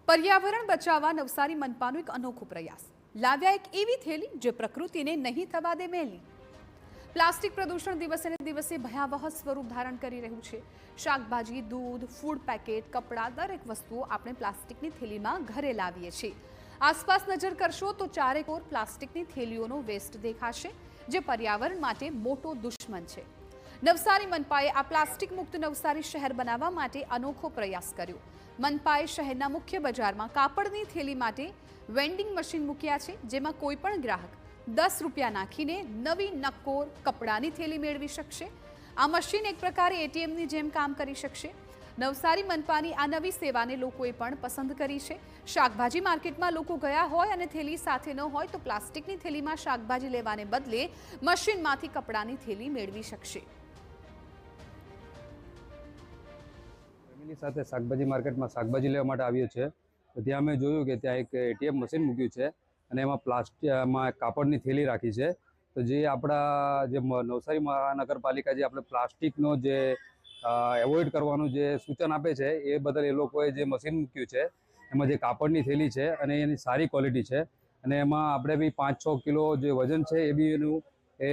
पर्यावरण बचाववा नवसारी मनपानो एक अनोखो प्रयास लाव्या एक एवी थेली जे प्रकृतिने नहीं थवा दे मेली। प्लास्टिक प्रदूषण दिवसे ने दिवसे भयावह स्वरूप धारण करी रह्યું છે। શાકભાજી, दूध, फूड पैकेट, कपड़ा दरेक वस्तुओ આપણે પ્લાસ્ટિકની થેલીમાં ઘરે લાવીએ છીએ। આસપાસ નજર કરશો તો ચારેકોર પ્લાસ્ટિકની થેલીઓનો વેસ્ટ દેખાશે, જે પર્યાવરણ માટે મોટો દુશ્મન છે। નવસારી મનપાએ આ પ્લાસ્ટિક મુક્ત નવસારી શહેર બનાવવા માટે અનોખો પ્રયાસ કર્યો। મનપાએ શહેરના મુખ્ય બજારમાં કાપડની થેલી માટે વેન્ડિંગ મશીન મૂક્યા છે, જેમાં કોઈપણ ગ્રાહક 10 રૂપિયા નાખીને નવી નક્કોર કપડાની થેલી મેળવી શકશે। આ મશીન એક પ્રકારે એટીએમની જેમ કામ કરી શકશે। નવસારી મનપાની આ નવી સેવાને લોકોએ પણ પસંદ કરી છે। શાકભાજી માર્કેટમાં લોકો ગયા હોય અને થેલી સાથે ન હોય તો પ્લાસ્ટિકની થેલીમાં શાકભાજી લેવાને બદલે મશીનમાંથી કપડાની થેલી મેળવી શકશે। ફેમિલી સાથે શાકભાજી માર્કેટમાં શાકભાજી લેવા માટે આવ્યો છે, તો ત્યાં અમે જોયું કે ત્યાં એક એટીએમ મશીન મૂક્યું છે અને એમાં પ્લાસ્ટિકમાં કાપડની થેલી રાખી છે। તો જે આપણા જે નવસારી મહાનગરપાલિકા જે આપણે પ્લાસ્ટિકનો જે એવોઇડ કરવાનું જે સૂચન આપે છે એ બદલ એ લોકોએ જે મશીન મૂક્યું છે એમાં જે કાપડની થેલી છે અને એની સારી ક્વોલિટી છે અને એમાં આપણે બી 5-6 કિલો જે વજન છે એ બી એનું એ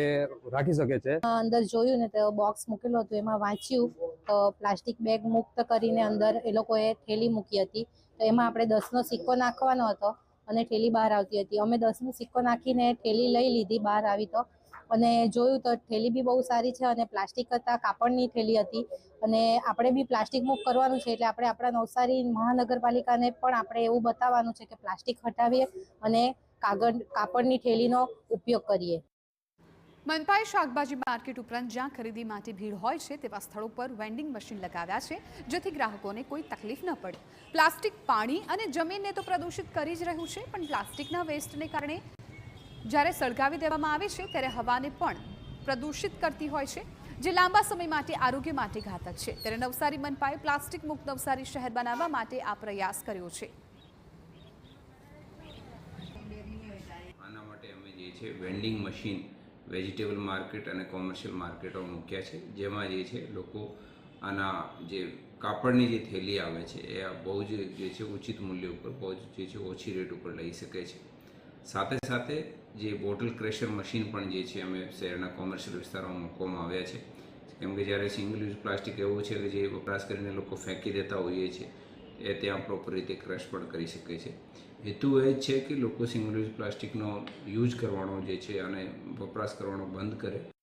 રાખી શકે છે। અંદર જોયું ને તો બોક્સ મૂકેલું હતું, એમાં વાંચ્યું તો પ્લાસ્ટિક બેગ મુક્ત કરીને અંદર એ લોકોએ થેલી મૂકી હતી। તો એમાં આપણે 10નો સિક્કો નાખવાનો હતો અને થેલી બહાર આવતી હતી। અમે 10નો સિક્કો નાખીને થેલી લઈ લીધી, બહાર આવી તો અને જોયું તો થેલી બી બહુ સારી છે અને પ્લાસ્ટિક કરતાં કાપડની થેલી હતી। અને આપણે બી પ્લાસ્ટિક મુક્ત કરવાનું છે, એટલે આપણે આપણા નવસારી મહાનગરપાલિકાને પણ આપણે એવું બતાવવાનું છે કે પ્લાસ્ટિક હટાવીએ અને કાપડની થેલીનો ઉપયોગ કરીએ। મનપાએ શાકભાજી માર્કેટ ઉપરાંત જ્યાં ખરીદી માટે ભીડ હોય છે તેવા સ્થળો પર વેન્ડિંગ મશીન લગાવ્યા છે, જેથી ગ્રાહકોને કોઈ તકલીફ ન પડે। પ્લાસ્ટિક પાણી અને જમીનને તો પ્રદૂષિત કરી જ રહ્યું છે, પણ પ્લાસ્ટિકના વેસ્ટને કારણે જ્યારે સળગાવી દેવામાં આવે છે ત્યારે હવાને પણ પ્રદૂષિત કરતી હોય છે, જે લાંબા સમય માટે આરોગ્ય માટે ઘાતક છે। ત્યારે નવસારી મનપાએ પ્લાસ્ટિક મુક્ત નવસારી શહેર બનાવવા માટે આ પ્રયાસ કર્યો છે। આના માટે અમે જે છે વેન્ડિંગ મશીન વેજીટેબલ માર્કેટ અને કોમર્શિયલ માર્કેટો મૂક્યા છે, જેમાં જે છે લોકો આના જે કાપડની જે થેલી આવે છે એ બહુ જ જે છે ઉચિત મૂલ્ય ઉપર, બહુ જ જે છે ઓછી રેટ ઉપર લઈ શકે છે। સાથે સાથે જે બોટલ ક્રેશર મશીન પણ જે છે અમે શહેરના કોમર્શિયલ વિસ્તારોમાં મૂકવામાં આવ્યા છે, કેમ કે જ્યારે સિંગલ યુઝ પ્લાસ્ટિક એવું છે કે જે વપરાશ કરીને લોકો ફેંકી દેતા હોઈએ છીએ, એ ત્યાં પ્રોપર રીતે ક્રશ પણ કરી શકે છે। હેતુ એ જ છે કે લોકો સિંગલ યુઝ પ્લાસ્ટિકનો યુઝ કરવાનો જે છે અને વપરાશ કરવાનો બંધ કરે।